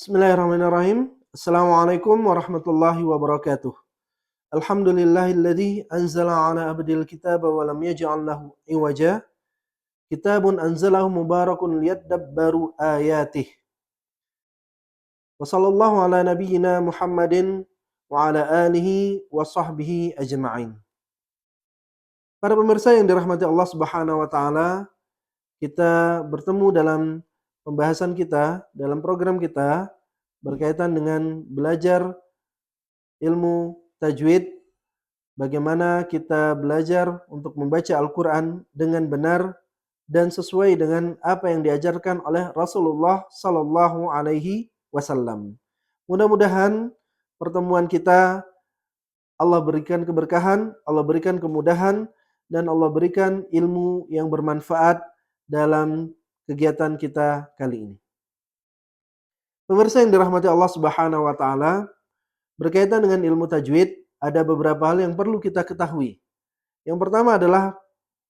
Bismillahirrahmanirrahim. Assalamualaikum warahmatullahi wabarakatuh. Alhamdulillahilladzi anzala ala abdil kitaba wa lam yaj'al lahu iwaja. Kitabun anzalahu mubarakun liyadabbaru ayatih. Wa sallallahu ala nabiyyina Muhammadin wa ala alihi wa sahbihi ajma'in. Para pemirsa yang dirahmati Allah Subhanahu wa taala, kita bertemu dalam pembahasan kita, dalam program kita berkaitan dengan belajar ilmu tajwid, bagaimana kita belajar untuk membaca Al-Quran dengan benar dan sesuai dengan apa yang diajarkan oleh Rasulullah Sallallahu Alaihi Wasallam. Mudah-mudahan pertemuan kita Allah berikan keberkahan, Allah berikan kemudahan, dan Allah berikan ilmu yang bermanfaat dalam kegiatan kita kali ini. Pemirsa yang dirahmati Allah Subhanahu wa taala, berkaitan dengan ilmu tajwid, ada beberapa hal yang perlu kita ketahui. Yang pertama adalah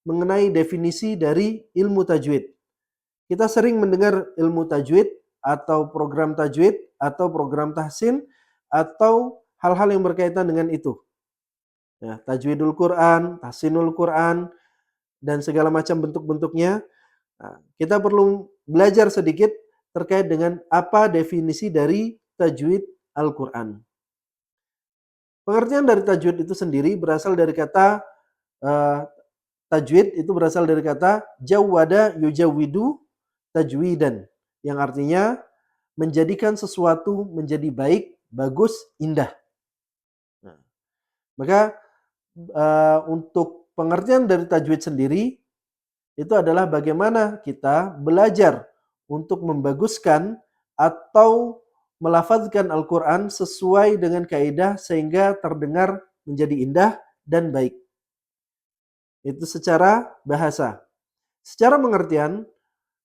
mengenai definisi dari ilmu tajwid. Kita sering mendengar ilmu tajwid atau program tajwid atau program tahsin atau hal-hal yang berkaitan dengan itu. Ya, tajwidul Quran, tahsinul Quran, dan segala macam bentuk-bentuknya. Nah, kita perlu belajar sedikit terkait dengan apa definisi dari tajwid Al-Quran. Pengertian dari tajwid itu sendiri berasal dari kata tajwid itu berasal dari kata jawwada yujawwidu tajwidan, yang artinya menjadikan sesuatu menjadi baik, bagus, indah. Nah, maka untuk pengertian dari tajwid sendiri itu adalah bagaimana kita belajar untuk membaguskan atau melafazkan Al-Quran sesuai dengan kaidah sehingga terdengar menjadi indah dan baik. Itu secara bahasa. Secara pengertian,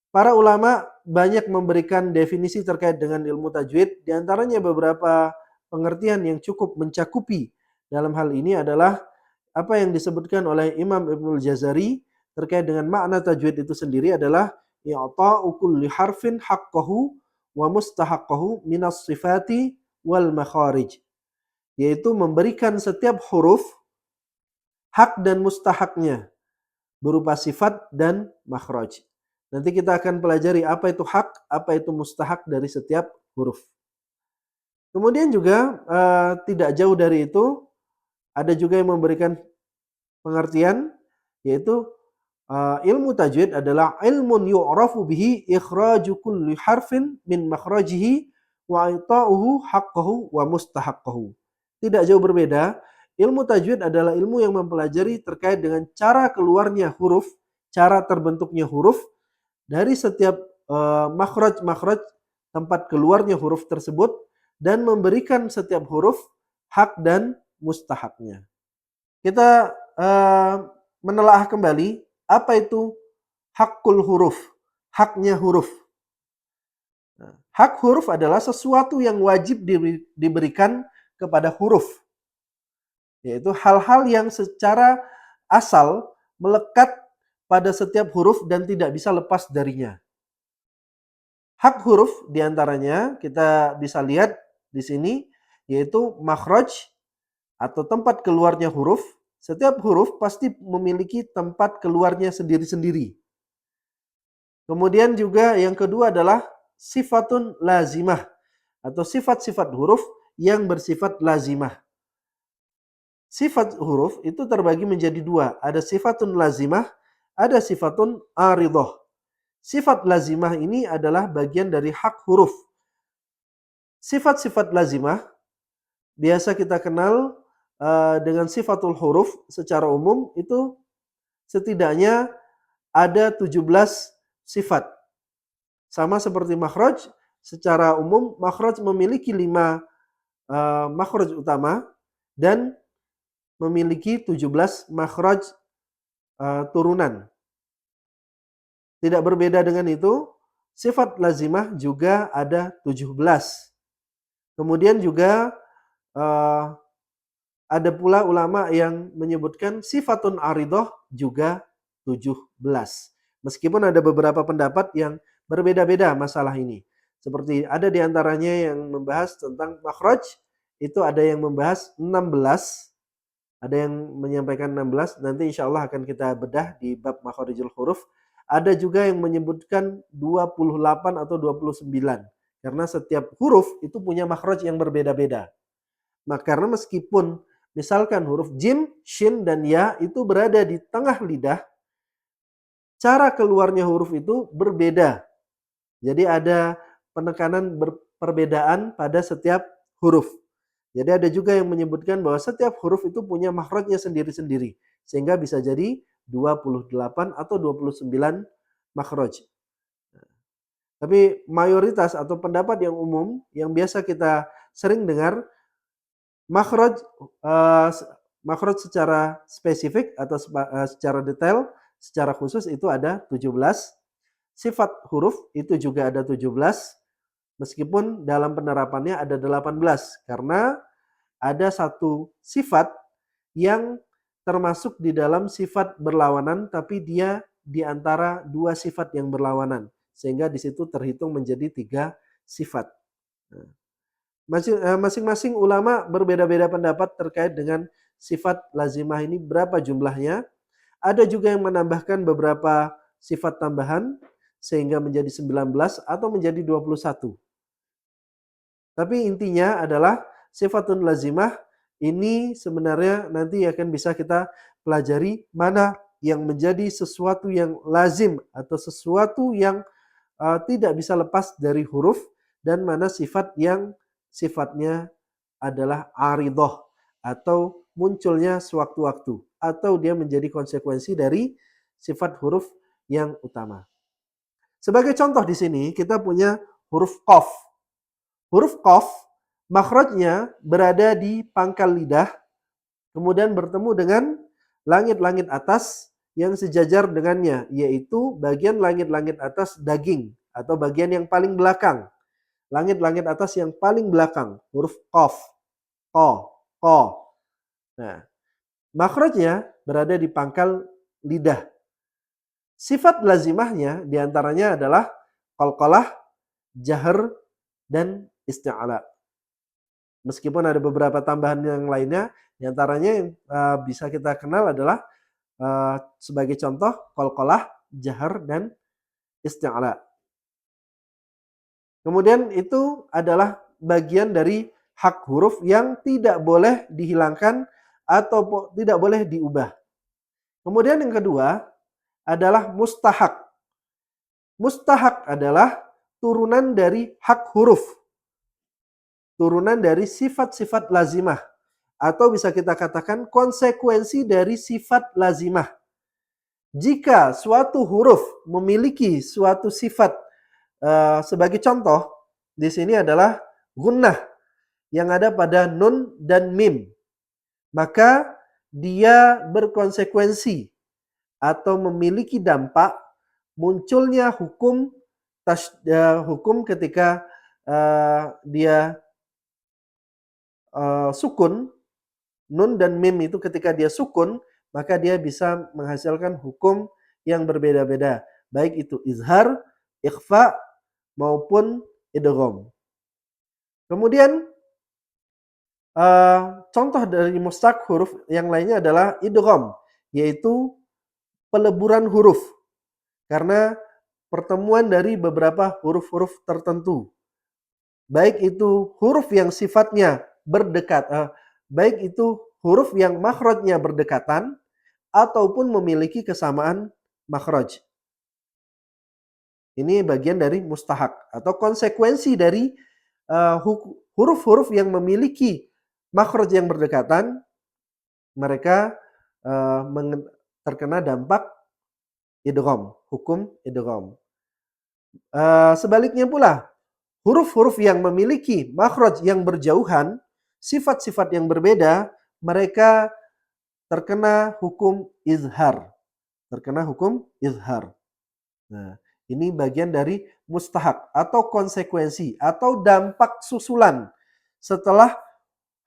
para ulama banyak memberikan definisi terkait dengan ilmu tajwid. Di antaranya beberapa pengertian yang cukup mencakupi dalam hal ini adalah apa yang disebutkan oleh Imam Ibnul Jazari terkait dengan makna tajwid itu sendiri adalah i'ta'u kulli harfin haqqahu wa mustahaqqahu minas sifati wal makharij, yaitu memberikan setiap huruf hak dan mustahaknya berupa sifat dan makhraj. Nanti kita akan pelajari apa itu hak, apa itu mustahak dari setiap huruf. Kemudian juga tidak jauh dari itu ada juga yang memberikan pengertian, yaitu ilmu tajwid adalah ilmun yu'rafu bihi ikhraju kulli harfin min makhrajihi wa ita'uhu haqqahu wa mustahaqqahu. Tidak jauh berbeda, ilmu tajwid adalah ilmu yang mempelajari terkait dengan cara keluarnya huruf, cara terbentuknya huruf dari setiap makhraj tempat keluarnya huruf tersebut dan memberikan setiap huruf hak dan mustahaknya. Kita menelaah kembali apa itu hakul huruf, haknya huruf. Nah, hak huruf adalah sesuatu yang wajib diberikan kepada huruf, yaitu hal-hal yang secara asal melekat pada setiap huruf dan tidak bisa lepas darinya. Hak huruf diantaranya kita bisa lihat di sini, yaitu makhraj atau tempat keluarnya huruf. Setiap huruf pasti memiliki tempat keluarnya sendiri-sendiri. Kemudian juga yang kedua adalah sifatun lazimah atau sifat-sifat huruf yang bersifat lazimah. Sifat huruf itu terbagi menjadi dua. Ada sifatun lazimah, ada sifatun aridah. Sifat lazimah ini adalah bagian dari hak huruf. Sifat-sifat lazimah biasa kita kenal dengan sifatul huruf secara umum itu setidaknya ada 17 sifat. Sama seperti makhraj, secara umum makhraj memiliki 5 makhraj utama dan memiliki 17 makhraj turunan. Tidak berbeda dengan itu, sifat lazimah juga ada 17. Kemudian juga ada pula ulama yang menyebutkan sifatun aridah juga 17. Meskipun ada beberapa pendapat yang berbeda-beda masalah ini. Seperti ada di antaranya yang membahas tentang makhraj, itu ada yang membahas 16, ada yang menyampaikan 16, nanti insya Allah akan kita bedah di bab makharijul huruf. Ada juga yang menyebutkan 28 atau 29, karena setiap huruf itu punya makhraj yang berbeda-beda. Karena meskipun misalkan huruf jim, shin, dan ya itu berada di tengah lidah, cara keluarnya huruf itu berbeda. Jadi ada penekanan perbedaan pada setiap huruf. Jadi ada juga yang menyebutkan bahwa setiap huruf itu punya makhrajnya sendiri-sendiri. Sehingga bisa jadi 28 atau 29 makhraj. Tapi mayoritas atau pendapat yang umum yang biasa kita sering dengar, makhraj makhraj secara spesifik atau secara detail, secara khusus itu ada 17. Sifat huruf itu juga ada 17. Meskipun dalam penerapannya ada 18. Karena ada satu sifat yang termasuk di dalam sifat berlawanan, tapi dia di antara dua sifat yang berlawanan. Sehingga di situ terhitung menjadi 3 sifat. Masing-masing ulama berbeda-beda pendapat terkait dengan sifat lazimah ini berapa jumlahnya. Ada juga yang menambahkan beberapa sifat tambahan sehingga menjadi 19 atau menjadi 21. Tapi intinya adalah sifatun lazimah ini sebenarnya nanti akan bisa kita pelajari mana yang menjadi sesuatu yang lazim atau sesuatu yang tidak bisa lepas dari huruf, dan mana sifat yang sifatnya adalah aridoh atau munculnya sewaktu-waktu, atau dia menjadi konsekuensi dari sifat huruf yang utama. Sebagai contoh di sini kita punya huruf qaf. Huruf qaf makhrajnya berada di pangkal lidah, kemudian bertemu dengan langit-langit atas yang sejajar dengannya, yaitu bagian langit-langit atas daging atau bagian yang paling belakang. Langit-langit atas yang paling belakang, huruf qaf, qa. Nah, makhrajnya berada di pangkal lidah. Sifat lazimahnya diantaranya adalah qalqalah, jahr, dan isti'ala. Meskipun ada beberapa tambahan yang lainnya, diantaranya yang bisa kita kenal adalah sebagai contoh qalqalah, jahr, dan isti'ala. Kemudian itu adalah bagian dari hak huruf yang tidak boleh dihilangkan atau tidak boleh diubah. Kemudian yang kedua adalah mustahak. Mustahak adalah turunan dari hak huruf. Turunan dari sifat-sifat lazimah. Atau bisa kita katakan konsekuensi dari sifat lazimah. Jika suatu huruf memiliki suatu sifat, sebagai contoh di sini adalah gunnah yang ada pada nun dan mim, maka dia berkonsekuensi atau memiliki dampak munculnya hukum ketika dia sukun. Nun dan mim itu ketika dia sukun, maka dia bisa menghasilkan hukum yang berbeda-beda, baik itu izhar, ikhfa, maupun idgham. Kemudian contoh dari mustaq huruf yang lainnya adalah idgham, yaitu peleburan huruf karena pertemuan dari beberapa huruf-huruf tertentu. Baik itu huruf yang sifatnya baik itu huruf yang makhrajnya berdekatan ataupun memiliki kesamaan makhraj. Ini bagian dari mustahak atau konsekuensi dari huruf-huruf yang memiliki makhraj yang berdekatan, mereka terkena dampak idgham, hukum idgham. Sebaliknya pula, huruf-huruf yang memiliki makhraj yang berjauhan, sifat-sifat yang berbeda, mereka terkena hukum izhar. Terkena hukum izhar. Nah, ini bagian dari mustahak atau konsekuensi atau dampak susulan setelah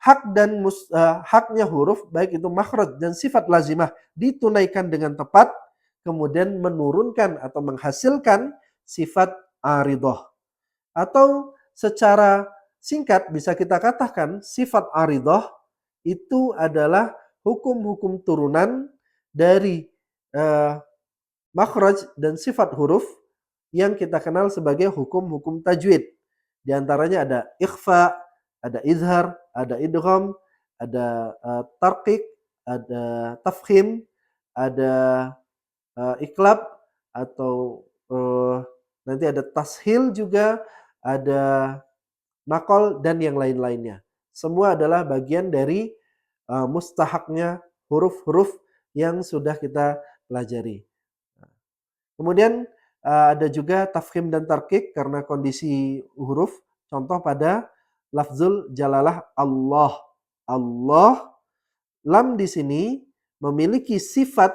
haknya huruf, baik itu makhraj dan sifat lazimah ditunaikan dengan tepat, kemudian menurunkan atau menghasilkan sifat aridoh. Atau secara singkat bisa kita katakan sifat aridah itu adalah hukum-hukum turunan dari eh, makhraj dan sifat huruf yang kita kenal sebagai hukum-hukum tajwid. Di antaranya ada ikhfa, ada izhar, ada idgham, ada tarqiq, ada tafkhim, ada iklab atau nanti ada tashil juga, ada nakol dan yang lain-lainnya. Semua adalah bagian dari mustahaknya huruf-huruf yang sudah kita pelajari. Kemudian ada juga tafkhim dan tarkik karena kondisi huruf. Contoh pada lafzul jalalah Allah. Allah, lam di sini memiliki sifat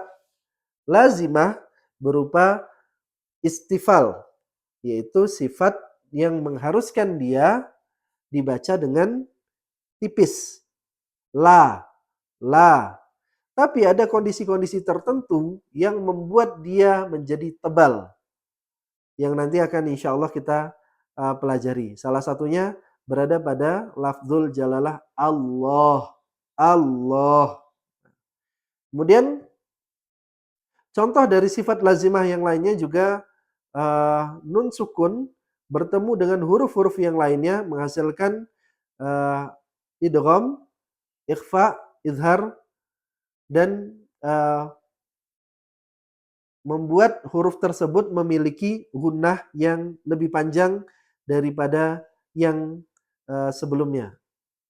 lazimah berupa istifal, yaitu sifat yang mengharuskan dia dibaca dengan tipis. La, la. Tapi ada kondisi-kondisi tertentu yang membuat dia menjadi tebal. Yang nanti akan insya Allah kita pelajari. Salah satunya berada pada lafzul jalalah Allah. Allah. Kemudian contoh dari sifat lazimah yang lainnya juga nun sukun bertemu dengan huruf-huruf yang lainnya menghasilkan idgham, ikhfa, izhar dan membuat huruf tersebut memiliki gunnah yang lebih panjang daripada yang sebelumnya.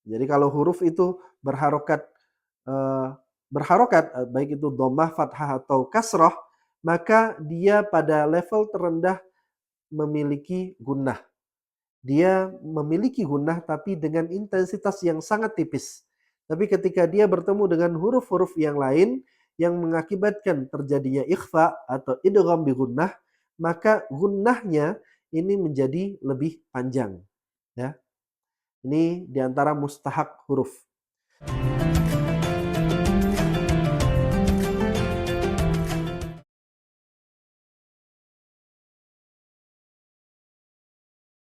Jadi kalau huruf itu berharokat baik itu dhammah, fathah atau kasrah, maka dia pada level terendah memiliki gunnah. Dia memiliki gunnah tapi dengan intensitas yang sangat tipis. Tapi ketika dia bertemu dengan huruf-huruf yang lain yang mengakibatkan terjadinya ikhfa atau idgham bi gunnah, maka gunnahnya ini menjadi lebih panjang. Ya. Ini diantara mustahak huruf.